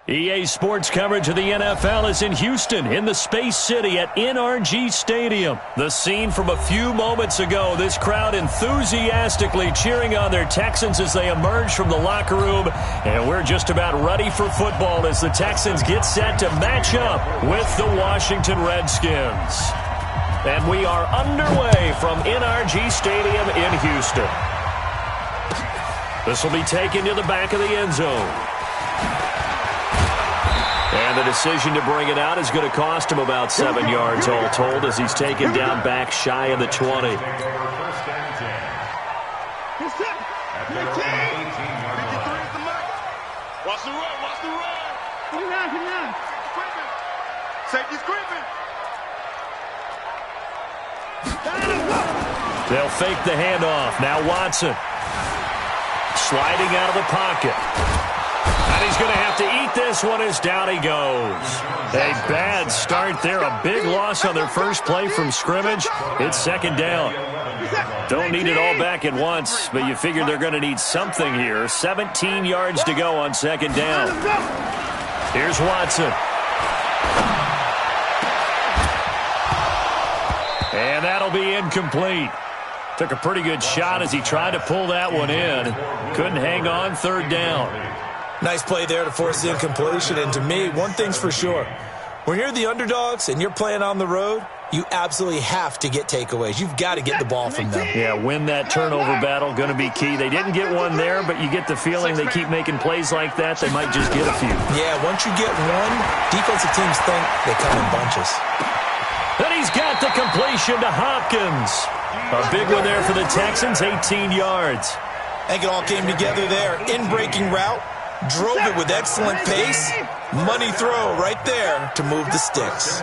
EA Sports coverage of the NFL is in Houston, in the Space City at NRG Stadium. The scene from a few moments ago, this crowd enthusiastically cheering on their Texans as they emerge from the locker room. And we're just about ready for football as the Texans get set to match up with the Washington Redskins. And we are underway from NRG Stadium in Houston. This will be taken to the back of the end zone. And the decision to bring it out is going to cost him about 7 yards all told as he's taken down back shy of the 20. Watch the run, watch the run. Get down. Safety's creeping. They'll fake the handoff. Now Watson. Sliding out of the pocket. And he's going to have to eat this one as down he goes. A bad start there. A big loss on their first play from scrimmage. It's second down. Don't need it all back at once, but you figure they're going to need something here. 17 yards to go on second down. Here's Watson. And that'll be incomplete. Took a pretty good shot as he tried to pull that one in. Couldn't hang on, third down. Nice play there to force the incompletion. And to me, one thing's for sure. When you're the underdogs and you're playing on the road, you absolutely have to get takeaways. You've got to get the ball from them. Yeah, win that turnover battle, going to be key. They didn't get one there, but you get the feeling they keep making plays like that, they might just get a few. Yeah, once you get one, defensive teams think they come in bunches. And he's got the completion to Hopkins. A big one there for the Texans, 18 yards. I think it all came together there. In-breaking route. Drove it with excellent pace. Money throw right there to move the sticks.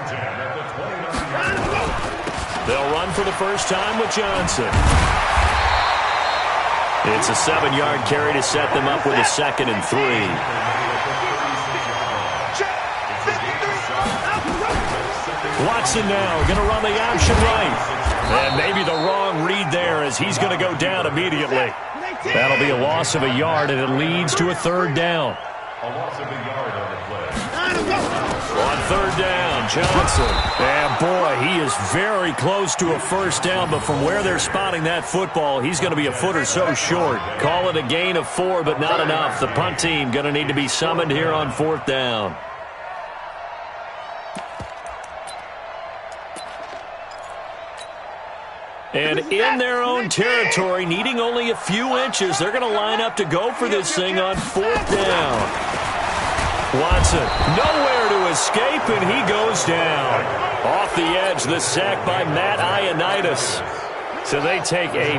They'll run for the first time with Johnson. It's a 7-yard carry to set them up with a 2nd and 3. Watson now going to run the option right. And maybe the wrong read there as he's going to go down immediately. That'll be a loss of a yard, and it leads to a third down. A loss of a yard on the play. On third down, Johnson. And boy, he is very close to a first down, but from where they're spotting that football, he's going to be a foot or so short. Call it a gain of 4, but not enough. The punt team going to need to be summoned here on fourth down. And in their own territory, needing only a few inches, they're going to line up to go for this thing on fourth down. Watson, nowhere to escape, and he goes down. Off the edge, the sack by Matt Ioannidis. So they take a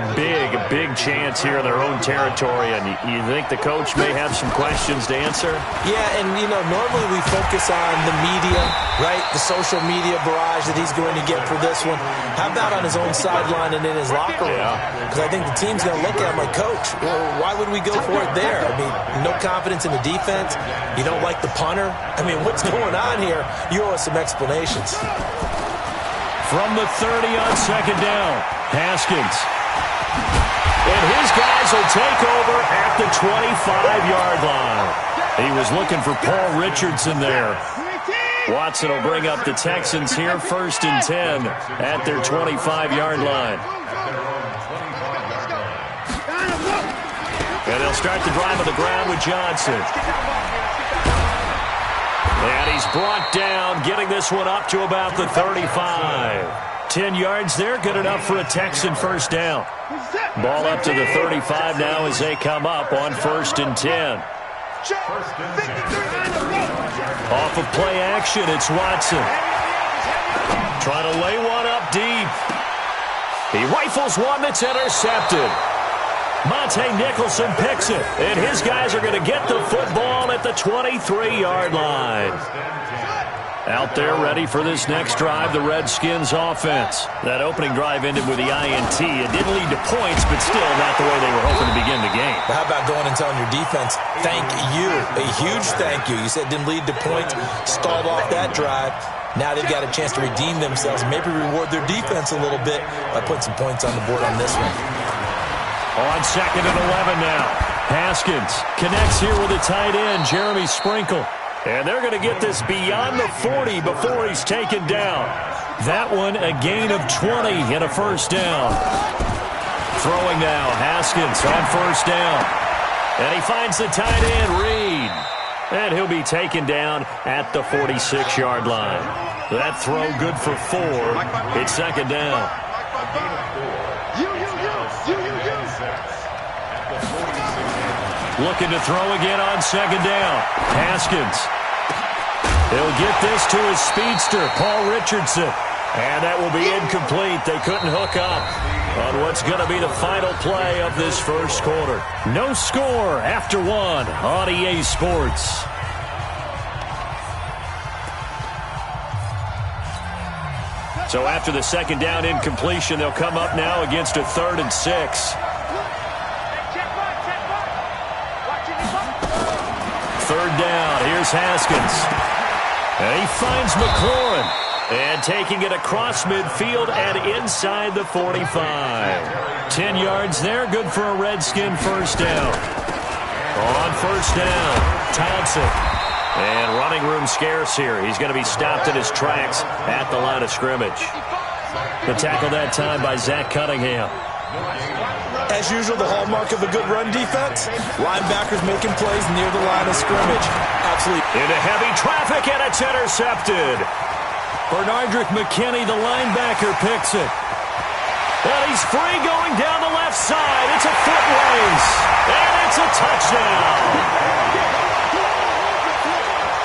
big chance here in their own territory, and you think the coach may have some questions to answer? Yeah, and, normally we focus on the media, right? The social media barrage that he's going to get for this one. How about on his own sideline and in his locker room? Because I think the team's going to look at him like, Coach, well, why would we go for it there? I mean, no confidence in the defense. You don't like the punter. I mean, what's going on here? You owe us some explanations. From the 30 on second down, Haskins. And his guys will take over at the 25-yard line. He was looking for Paul Richardson there. Watson will bring up the Texans here, 1st and 10 at their 25-yard line. And they'll start the drive on the ground with Johnson. And he's brought down, getting this one up to about the 35. 10 yards there, good enough for a Texan first down. Ball up to the 35 now as they come up on 1st and 10. Off of play action, it's Watson. Trying to lay one up deep. He rifles one that's intercepted. Monte Nicholson picks it, and his guys are going to get the football at the 23-yard line. Out there ready for this next drive, the Redskins offense. That opening drive ended with the INT. It didn't lead to points, but still not the way they were hoping to begin the game. How about going and telling your defense, thank you, a huge thank you. You said it didn't lead to points, stalled off that drive. Now they've got a chance to redeem themselves, maybe reward their defense a little bit by putting some points on the board on this one. On 2nd and 11 now. Haskins connects here with a tight end, Jeremy Sprinkle. And they're going to get this beyond the 40 before he's taken down. That one a gain of 20 and a first down. Throwing now, Haskins on first down. And he finds the tight end, Reed. And he'll be taken down at the 46-yard line. That throw good for 4. It's second down. Looking to throw again on second down. Haskins. He'll get this to his speedster, Paul Richardson. And that will be incomplete. They couldn't hook up on what's going to be the final play of this first quarter. No score after 1 on EA Sports. So after the second down incompletion, they'll come up now against a 3rd and 6. Third down, here's Haskins. And he finds McLaurin. And taking it across midfield and inside the 45. 10 yards there, good for a Redskin first down. On first down, Thompson. And running room scarce here. He's going to be stopped in his tracks at the line of scrimmage. The tackle that time by Zach Cunningham. As usual, the hallmark of a good run defense, linebackers making plays near the line of scrimmage. Absolutely. Into heavy traffic, and it's intercepted. Bernardrick McKinney, the linebacker, picks it. And he's free going down the left side. It's a foot race. And it's a touchdown.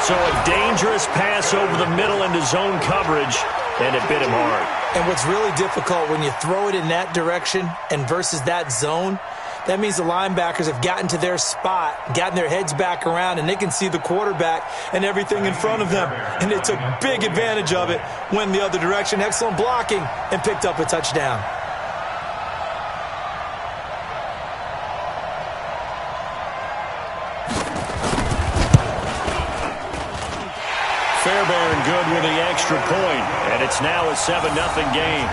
So a dangerous pass over the middle into zone coverage, and it bit him hard. And what's really difficult when you throw it in that direction and versus that zone, that means the linebackers have gotten to their spot, gotten their heads back around, and they can see the quarterback and everything in front of them. And they took big advantage of it, went the other direction, excellent blocking, and picked up a touchdown. Fairbairn good with the extra point, and it's now a 7-0 game.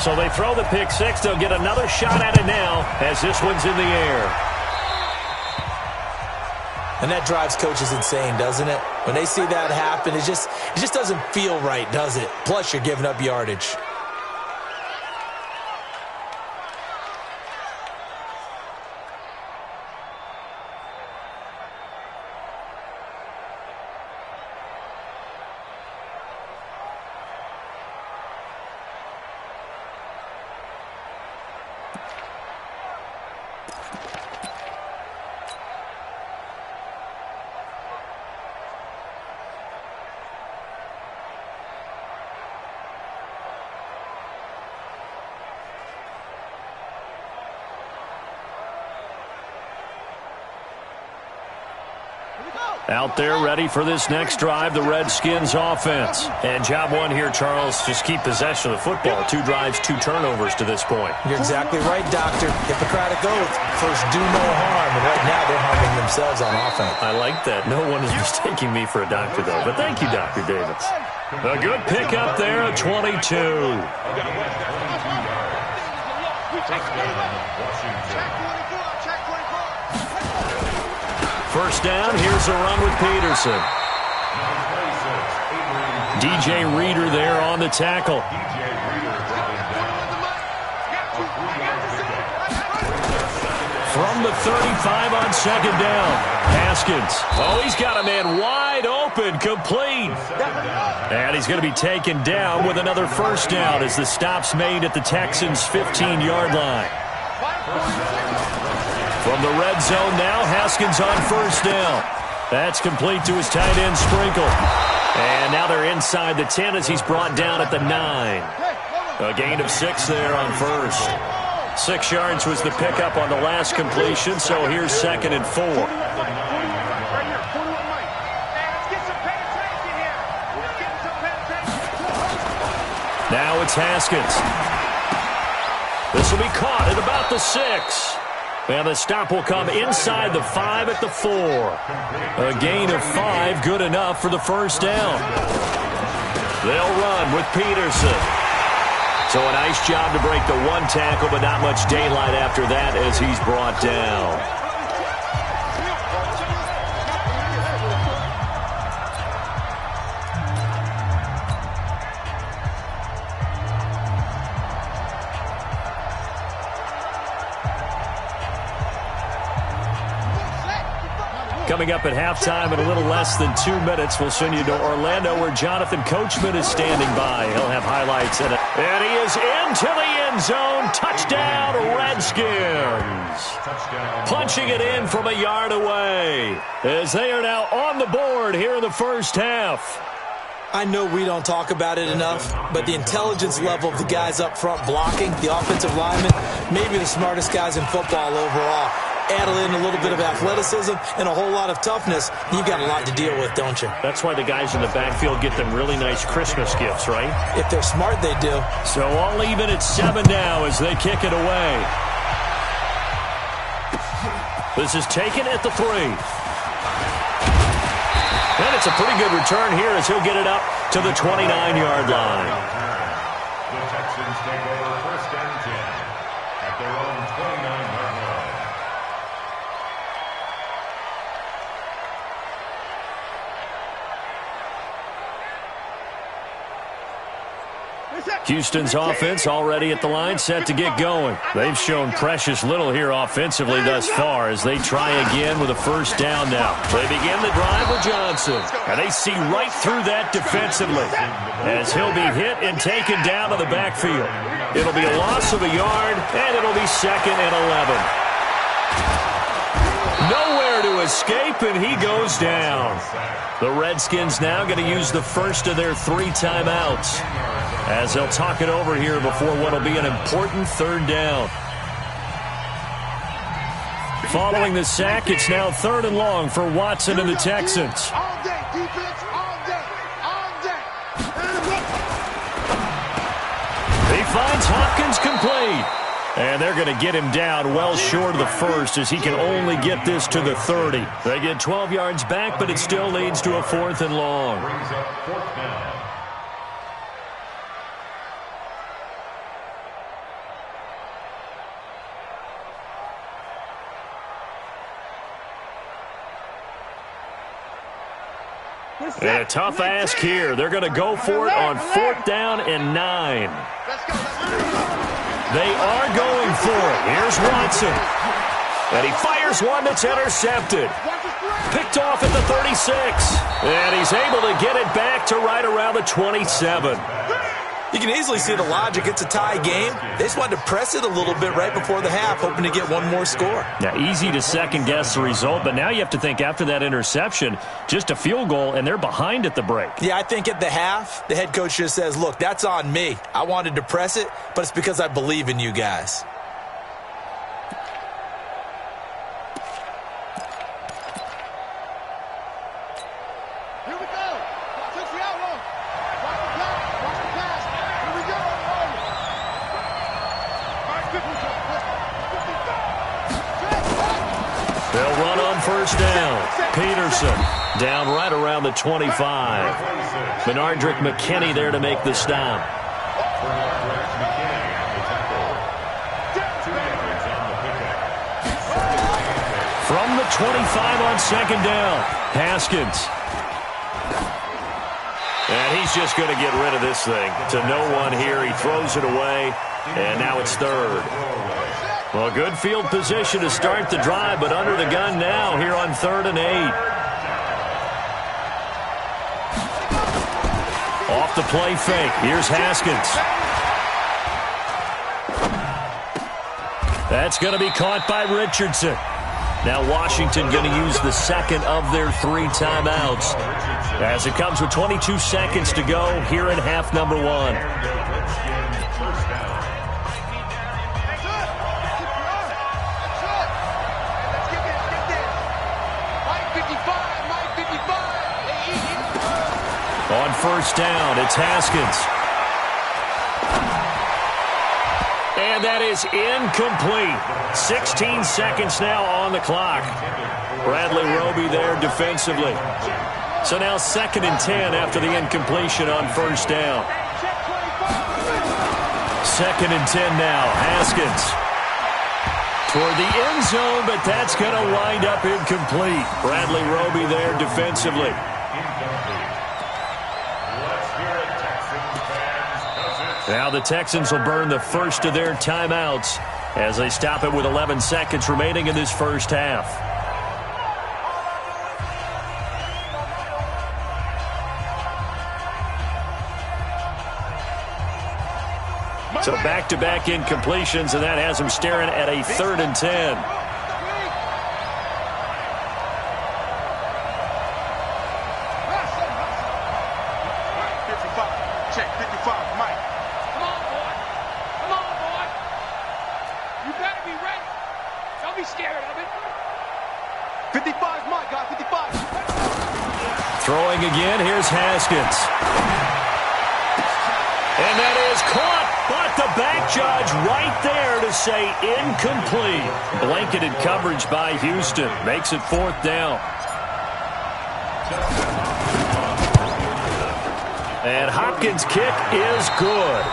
So they throw the pick six. They'll get another shot at it now as this one's in the air. And that drives coaches insane, doesn't it? When they see that happen, it just doesn't feel right, does it? Plus, you're giving up yardage. Out there ready for this next drive, the Redskins offense. And job one here, Charles, just keep possession of the football. 2 drives, 2 turnovers to this point. You're exactly right, Doctor. Hippocratic oath. First, do no harm. And right now, they're harming themselves on offense. I like that. No one is mistaking me for a doctor, though. But thank you, Dr. Davis. A good pickup there, a 22. First down, here's a run with Peterson. DJ Reader there on the tackle. From the 35 on second down. Haskins. Oh, he's got a man wide open, complete. And he's going to be taken down with another first down as the stop's made at the Texans' 15-yard line. From the red zone now, Haskins on first down. That's complete to his tight end, Sprinkle. And now they're inside the 10 as he's brought down at the 9. A gain of 6 there on first. 6 yards was the pickup on the last completion, so here's 2nd and 4. Now it's Haskins. This will be caught at about the 6. And the stop will come inside the 5 at the 4. A gain of 5, good enough for the first down. They'll run with Peterson. So a nice job to break the one tackle, but not much daylight after that as he's brought down. Coming up at halftime in a little less than 2 minutes, we'll send you to Orlando where Jonathan Coachman is standing by. He'll have highlights. And he is into the end zone. Touchdown, Redskins. Punching it in from a yard away as they are now on the board here in the first half. I know we don't talk about it enough, but the intelligence level of the guys up front blocking, the offensive linemen, maybe the smartest guys in football overall. Add in a little bit of athleticism and a whole lot of toughness, you've got a lot to deal with, don't you? That's why the guys in the backfield get them really nice Christmas gifts, right? If they're smart, they do. So all even at 7 now as they kick it away. This is taken at the 3. And it's a pretty good return here as he'll get it up to the 29-yard line. The Texans take over first and 10 at their own 29-yard line. Houston's offense already at the line, set to get going. They've shown precious little here offensively thus far as they try again with a first down now. They begin the drive with Johnson, and they see right through that defensively as he'll be hit and taken down to the backfield. It'll be a loss of a yard, and it'll be 2nd and 11. Nowhere to escape, and he goes down. The Redskins now going to use the first of their 3 timeouts as they'll talk it over here before what will be an important 3rd down. Following the sack, it's now 3rd and long for Watson and the Texans. All day, defense, all day, all day. He finds Hopkins complete. And they're going to get him down well short of the first as he can only get this to the 30. They get 12 yards back, but it still leads to a 4th and long. Brings up 4th down. And a tough ask here. They're going to go for it on 4th down and 9. They are going for it. Here's Watson. And he fires one that's intercepted. Picked off at the 36. And he's able to get it back to right around the 27. You can easily see the logic. It's a tie game. They just wanted to press it a little bit right before the half, hoping to get one more score. Now, easy to second-guess the result, but now you have to think after that interception, just a field goal, and they're behind at the break. Yeah, I think at the half, the head coach just says, look, that's on me. I wanted to press it, but it's because I believe in you guys. Here we go. Touch the outlaw. Watch the pass. Watch the pass. Here we go. They'll run on first down. Peterson down right around the 25. Benardrick McKinney there to make the stop. From the 25 on 2nd down, Haskins. And he's just going to get rid of this thing to no one here. He throws it away, and now it's 3rd. Well, good field position to start the drive, but under the gun now here on 3rd and 8. Off the play fake. Here's Haskins. That's going to be caught by Richardson. Now Washington going to use the 2nd of their 3 timeouts as it comes with 22 seconds to go here in half number 1. On first down, it's Haskins. And that is incomplete. 16 seconds now on the clock. Bradley Roby there defensively. So now 2nd and 10 after the incompletion on first down. 2nd and 10 now. Haskins toward the end zone, but that's going to wind up incomplete. Bradley Roby there defensively. Now the Texans will burn the first of their timeouts as they stop it with 11 seconds remaining in this first half. So back-to-back incompletions, and that has them staring at a 3rd and 10. Check 55, Mike. Come on, boy. Come on, boy. You better be ready. Don't be scared of it. 55, Mike, guy, 55. Throwing again, here's Haskins. And that is caught, but the back judge right there to say incomplete. Blanketed coverage by Houston. Makes it 4th down. And Hopkins' kick is good.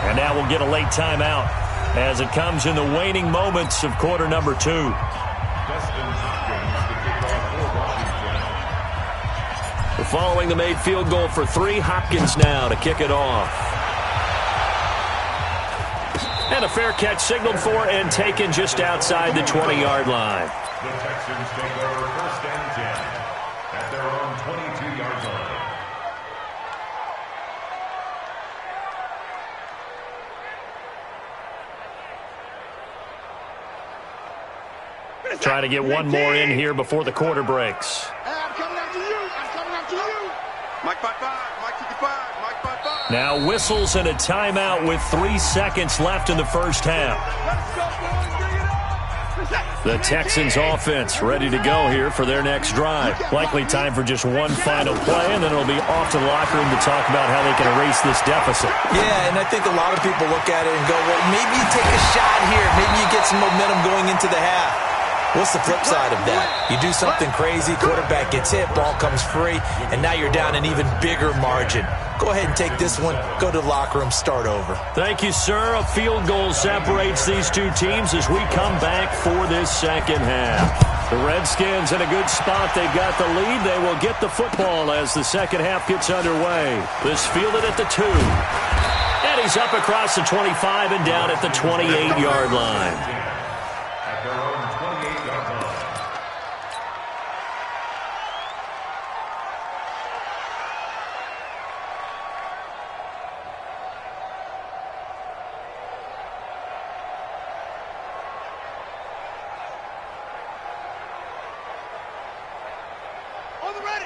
And now we'll get a late timeout as it comes in the waning moments of quarter number 2. Following the made field goal for 3, Hopkins now to kick it off. And a fair catch signaled for and taken just outside the 20-yard line. The Texans take over 1st and 10 at their own 22-yard line. Trying to get one more in here before the quarter breaks. I'm coming after you. I'm coming after you. Mike 55, Mike 55, Mike 55. Now whistles and a timeout with 3 seconds left in the first half. Let's go, boys. Bring it on. The Texans offense ready to go here for their next drive. Likely time for just one final play, and then it'll be off to the locker room to talk about how they can erase this deficit. Yeah, and I think a lot of people look at it and go, well, maybe you take a shot here. Maybe you get some momentum going into the half. What's the flip side of that? You do something crazy, quarterback gets hit, ball comes free, and now you're down an even bigger margin. Go ahead and take this one, go to the locker room, start over. Thank you, sir. A field goal separates these two teams as we come back for this second half. The Redskins in a good spot. They've got the lead. They will get the football as the second half gets underway. This fielded at the 2. And he's up across the 25 and down at the 28-yard line. At their own 28-yard line.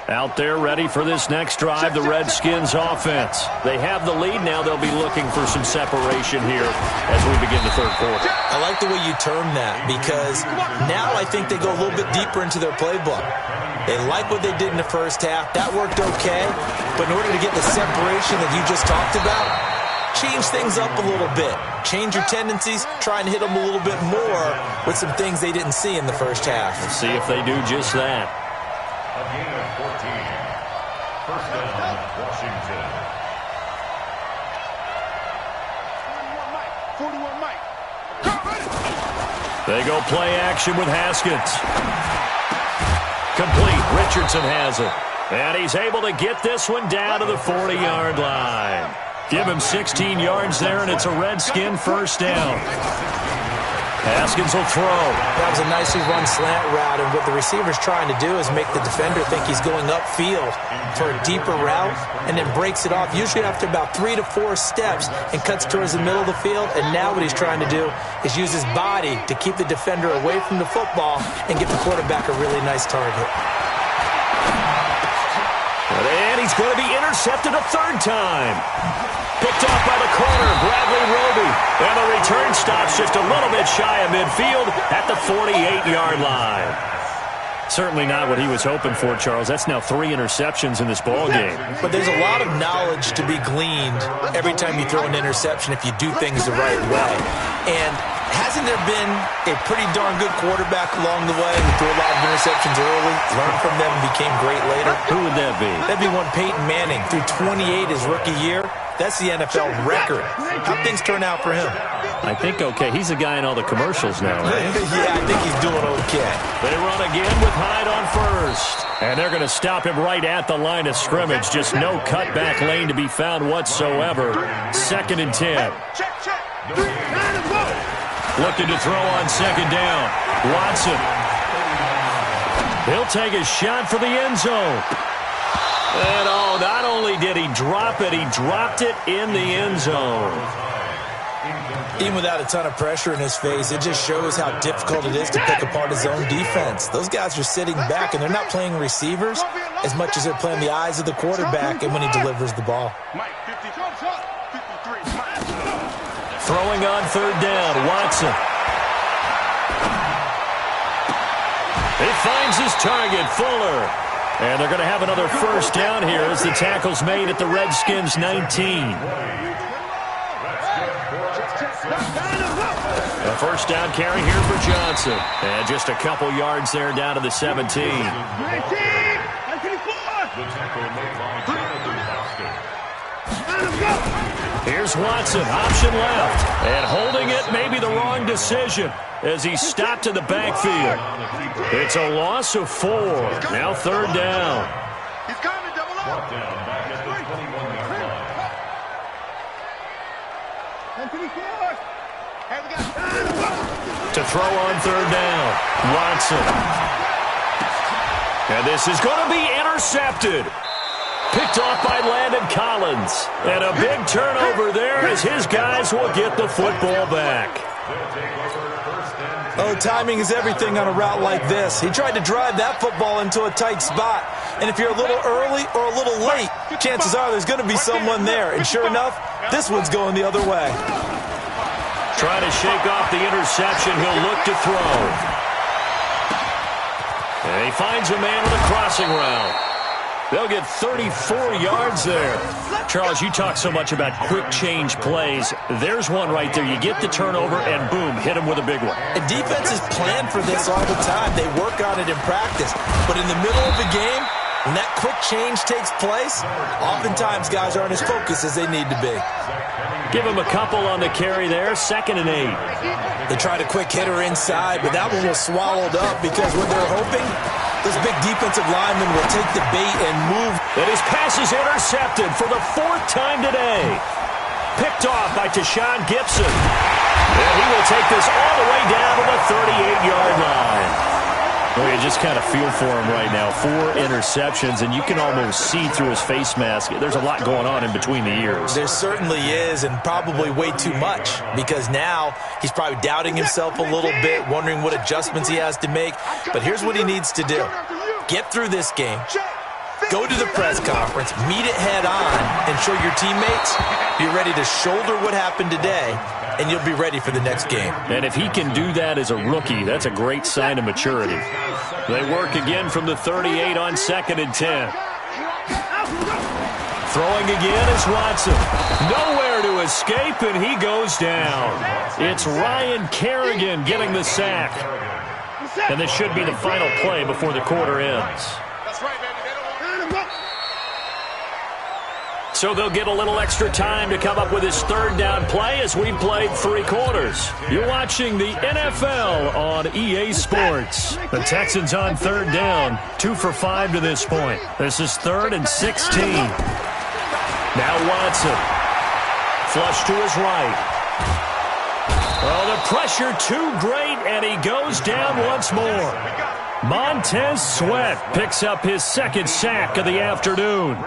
Out there ready for this next drive, the Redskins offense. They have the lead now. They'll be looking for some separation here as we begin the third quarter. I like the way you term that because now I think they go a little bit deeper into their playbook. They like what they did in the first half. That worked okay. But in order to get the separation that you just talked about, change things up a little bit. Change your tendencies. Try and hit them a little bit more with some things they didn't see in the first half. We'll see if they do just that. A gain of 14. First down, Washington. 41 Mike. They go play action with Haskins. Complete. Richardson has it. And he's able to get this one down to the 40-yard line. Give him 16 yards there, and it's a Redskin first down. Haskins will throw. That was a nicely run slant route, and what the receiver's trying to do is make the defender think he's going upfield for a deeper route and then breaks it off, usually after about 3 to 4 steps, and cuts towards the middle of the field. And now what he's trying to do is use his body to keep the defender away from the football and give the quarterback a really nice target. And he's going to be intercepted a third time. Picked off by the corner, Bradley Roby. And the return stops just a little bit shy of midfield at the 48-yard line. Certainly not what he was hoping for, Charles. That's now 3 interceptions in this ball game. But there's a lot of knowledge to be gleaned every time you throw an interception if you do things the right way. And hasn't there been a pretty darn good quarterback along the way who threw a lot of interceptions early, learned from them, and became great later? Who would that be? That'd be one Peyton Manning. Threw 28 his rookie year. That's the NFL record. How'd things turn out for him? I think okay. He's a guy in all the commercials now, right? Yeah, I think he's doing okay. They run again with Hyde on first. And they're going to stop him right at the line of scrimmage. Just no cutback lane to be found whatsoever. 2nd and 10. Looking to throw on 2nd down. Watson. He'll take a shot for the end zone. And oh, not only did he drop it, he dropped it in the end zone. Even without a ton of pressure in his face, it just shows how difficult it is to pick apart his own defense. Those guys are sitting back, and they're not playing receivers as much as they're playing the eyes of the quarterback and when he delivers the ball. Throwing on 3rd down, Watson. He finds his target, Fuller. And they're going to have another 1st down here as the tackle's made at the Redskins' 19. A 1st down carry here for Johnson. And just a couple yards there down to the 17. Here's Watson, option left. And holding it may be the wrong decision as he stopped in the backfield. It's a loss of 4. Now 3rd down. He's coming to double up. To throw on 3rd down, Watson. And this is going to be intercepted. Picked off by Landon Collins. And a big turnover there as his guys will get the football back. Oh, timing is everything on a route like this. He tried to drive that football into a tight spot. And if you're a little early or a little late, chances are there's going to be someone there. And sure enough, this one's going the other way. Trying to shake off the interception. He'll look to throw. And he finds a man with a crossing route. They'll get 34 yards there. Charles, you talk so much about quick change plays. There's one right there. You get the turnover, and boom, hit him with a big one. And defenses plan for this all the time. They work on it in practice. But in the middle of the game, when that quick change takes place, oftentimes guys aren't as focused as they need to be. Give him a couple on the carry there. 2nd and 8. They tried a quick hitter inside, but that one was swallowed up because what they're hoping, this big defensive lineman will take the bait and move. And his pass is intercepted for the 4th time today. Picked off by Tashawn Gibson. And he will take this all the way down to the 38-yard line. Well, you just kind of feel for him right now. 4 interceptions, and you can almost see through his face mask. There's a lot going on in between the ears. There certainly is, and probably way too much, because now he's probably doubting himself a little bit, wondering what adjustments he has to make. But here's what he needs to do. Get through this game. Go to the press conference, meet it head on, and show your teammates you're ready to shoulder what happened today, and you'll be ready for the next game. And if he can do that as a rookie, that's a great sign of maturity. They work again from the 38 on 2nd and 10. Throwing again is Watson. Nowhere to escape, and he goes down. It's Ryan Kerrigan getting the sack. And this should be the final play before the quarter ends. That's right, baby. So they'll get a little extra time to come up with his 3rd down play as we've played 3 quarters. You're watching the NFL on EA Sports. The Texans on 3rd down, 2 for 5 to this point. This is 3rd and 16. Now Watson. Flush to his right. Oh, the pressure too great, and he goes down once more. Montez Sweat picks up his 2nd sack of the afternoon.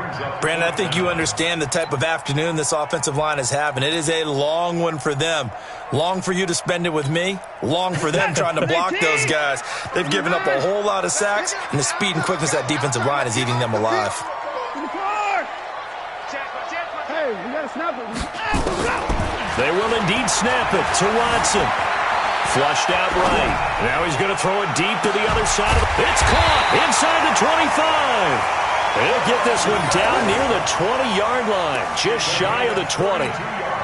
Brandon, I think you understand the type of afternoon this offensive line is having. It is a long one for them. Long for you to spend it with me. Long for them trying to block those guys. They've given up a whole lot of sacks, and the speed and quickness of that defensive line is eating them alive. Hey, we got to snap it. They will indeed snap it to Watson. Flushed out right. Now he's going to throw it deep to the other side. It's caught inside the 25. He'll get this one down near the 20-yard line, just shy of the 20.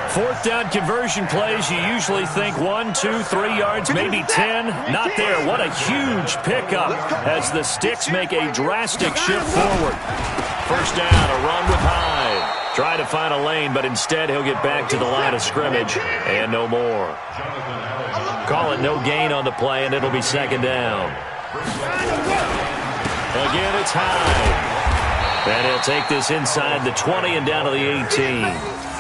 Fourth down conversion plays, you usually think 1, 2, 3 yards, maybe 10. Not there. What a huge pickup as the Sticks make a drastic shift forward. First down, a run with Hyde. Try to find a lane, but instead he'll get back to the line of scrimmage and no more. Call it no gain on the play, and it'll be second down. Again, it's Hyde. And he'll take this inside the 20 and down to the 18.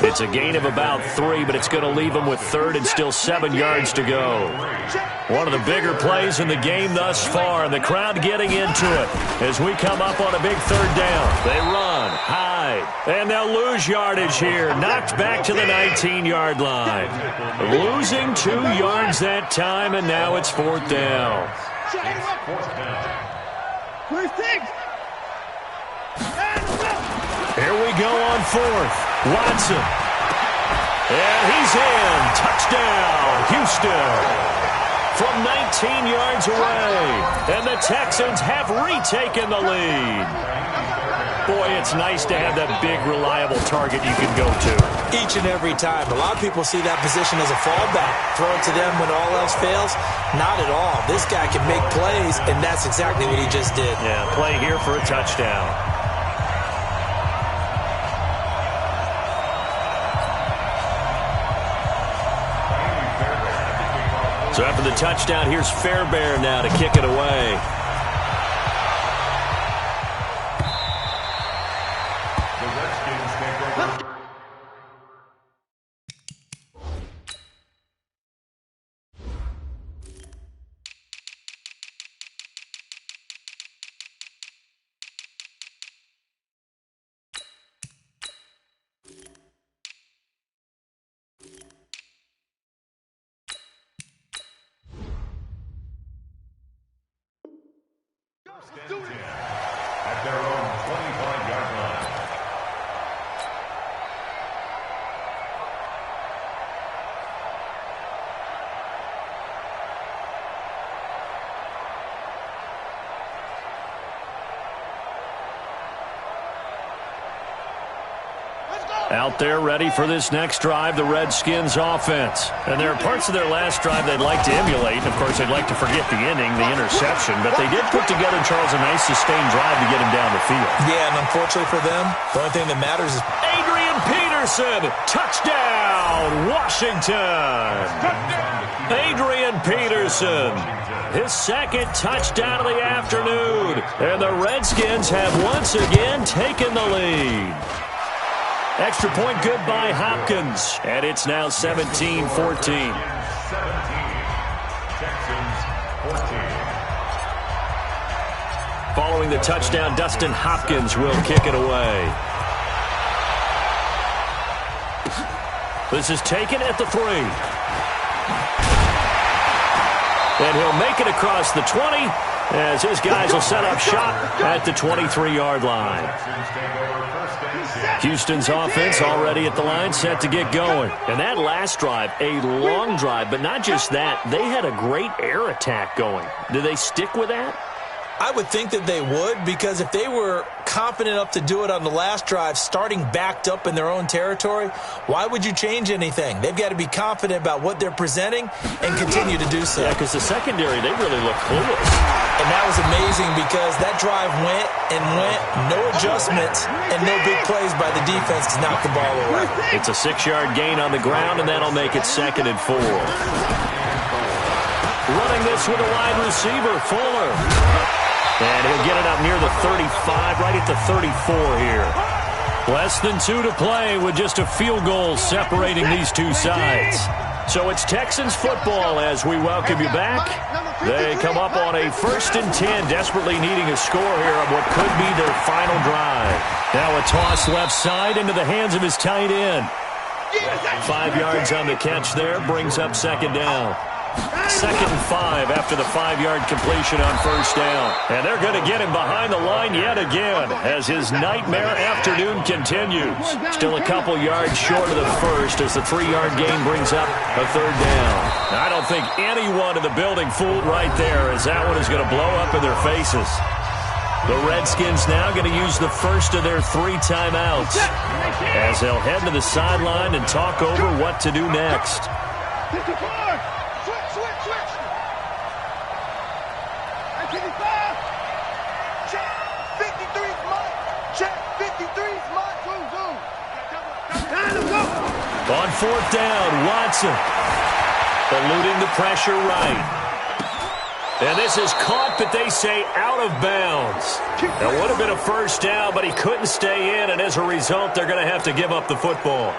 It's a gain of about 3, but it's going to leave him with third and still 7 yards to go. One of the bigger plays in the game thus far, and the crowd getting into it as we come up on a big third down. They run, Hyde, and they'll lose yardage here. Knocked back to the 19-yard line. Losing 2 yards that time, and now it's fourth down. Here we go on fourth. Watson. And he's in. Touchdown, Houston. From 19 yards away. And the Texans have retaken the lead. Boy, it's nice to have that big, reliable target you can go to. Each and every time. A lot of people see that position as a fallback. Throw it to them when all else fails. Not at all. This guy can make plays, and that's exactly what he just did. Yeah, play here for a touchdown. So after the touchdown, here's Fairbairn now to kick it away. At their own 25-yard line. Out there ready for this next drive, the Redskins offense. And there are parts of their last drive they'd like to emulate. And of course, they'd like to forget the ending, the interception. But they did put together, Charles, a nice sustained drive to get him down the field. Yeah, and unfortunately for them, the only thing that matters is Adrian Peterson, touchdown, Washington. Adrian Peterson, his second touchdown of the afternoon. And the Redskins have once again taken the lead. Extra point good by Hopkins. And it's now 17-14. 17. Texans 14. Following the touchdown, Dustin Hopkins will kick it away. This is taken at the 3. And he'll make it across the 20 as his guys will set up shop at the 23-yard line. Houston's offense already at the line, set to get going. And that last drive, a long drive, but not just that. They had a great air attack going. Do they stick with that? I would think that they would, because if they were confident enough to do it on the last drive, starting backed up in their own territory, why would you change anything? They've got to be confident about what they're presenting and continue to do so. Yeah, because the secondary, they really look clueless. And that was amazing because that drive went and went, no adjustments, and no big plays by the defense to knock the ball away. It's a 6-yard gain on the ground, and that'll make it 2nd and 4. Running this with a wide receiver, Fuller. And he'll get it up near the 35, right at the 34 here. Less than 2 to play with just a field goal separating these two sides. So it's Texans football as we welcome you back. They come up on a 1st and 10, desperately needing a score here on what could be their final drive. Now a toss left side into the hands of his tight end. 5 yards on the catch there, brings up 2nd down. 2nd and 5 after the 5-yard completion on first down. And they're going to get him behind the line yet again as his nightmare afternoon continues. Still a couple yards short of the first as the 3-yard gain brings up a 3rd down. I don't think anyone in the building fooled right there, as that one is going to blow up in their faces. The Redskins now going to use the first of their 3 timeouts as they'll head to the sideline and talk over what to do next. On 4th down, Watson eluding the pressure right. And this is caught, but they say out of bounds. That would have been a first down, but he couldn't stay in, and as a result, they're going to have to give up the football.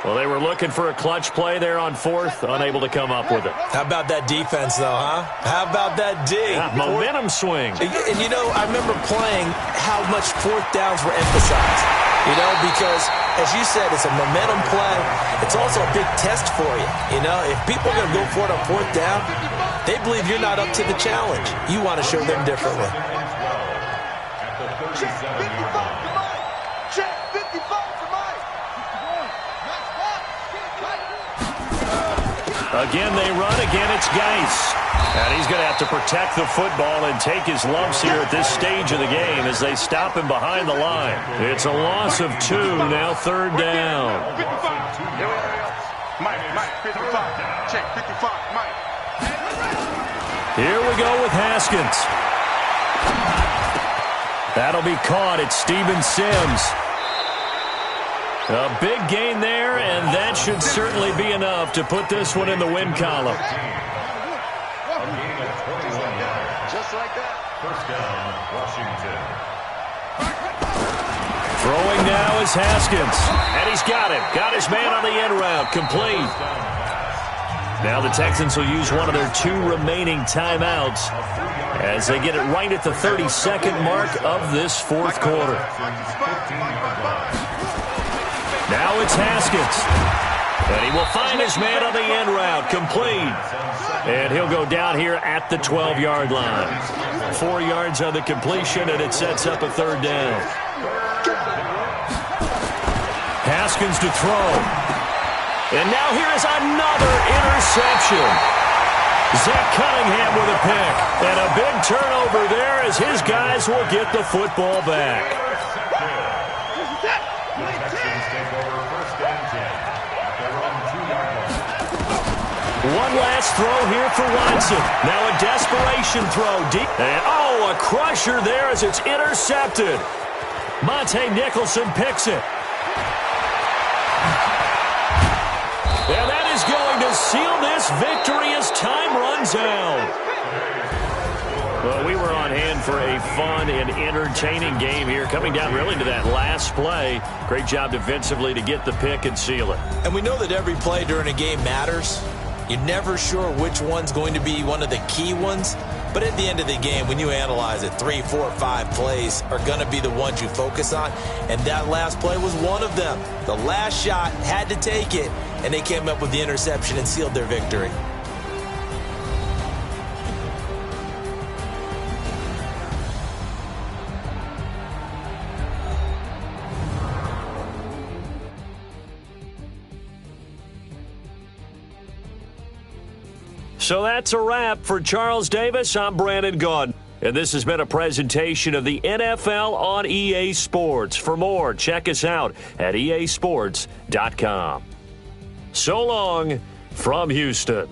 Well, they were looking for a clutch play there on 4th, unable to come up with it. How about that defense, though, huh? How about that D? Yeah, momentum swing. And, you know, I remember playing how much 4th downs were emphasized, you know, because, as you said, it's a momentum play. It's also a big test for you. You know, if people are going to go for it on 4th down, they believe you're not up to the challenge. You want to show them differently. Again, they run. Again, it's Geis. And he's going to have to protect the football and take his lumps here at this stage of the game as they stop him behind the line. It's a loss of 2, now 3rd down. Check 55, Mike. Here we go with Haskins. That'll be caught. It's Steven Sims. A big gain there, and that should certainly be enough to put this one in the win column. Just like that. First down, Washington. Throwing now is Haskins. And he's got him. Got his man on the end route. Complete. Now the Texans will use one of their 2 remaining timeouts as they get it right at the 32nd mark of this 4th quarter. Now it's Haskins. And he will find his man on the end route. Complete. And he'll go down here at the 12-yard line. 4 yards on the completion, and it sets up a 3rd down. Haskins to throw. And now here is another interception. Zach Cunningham with a pick. And a big turnover there as his guys will get the football back. One last throw here for Watson. Now a desperation throw deep. And a crusher there as it's intercepted. Monte Nicholson picks it. And that is going to seal this victory as time runs out. Well, we were on hand for a fun and entertaining game here, coming down really to that last play. Great job defensively to get the pick and seal it. And we know that every play during a game matters. You're never sure which one's going to be one of the key ones. But at the end of the game, when you analyze it, 3, 4, 5 plays are going to be the ones you focus on. And that last play was one of them. The last shot had to take it, and they came up with the interception and sealed their victory. So that's a wrap for Charles Davis. I'm Brandon Gaudin. And this has been a presentation of the NFL on EA Sports. For more, check us out at easports.com. So long from Houston.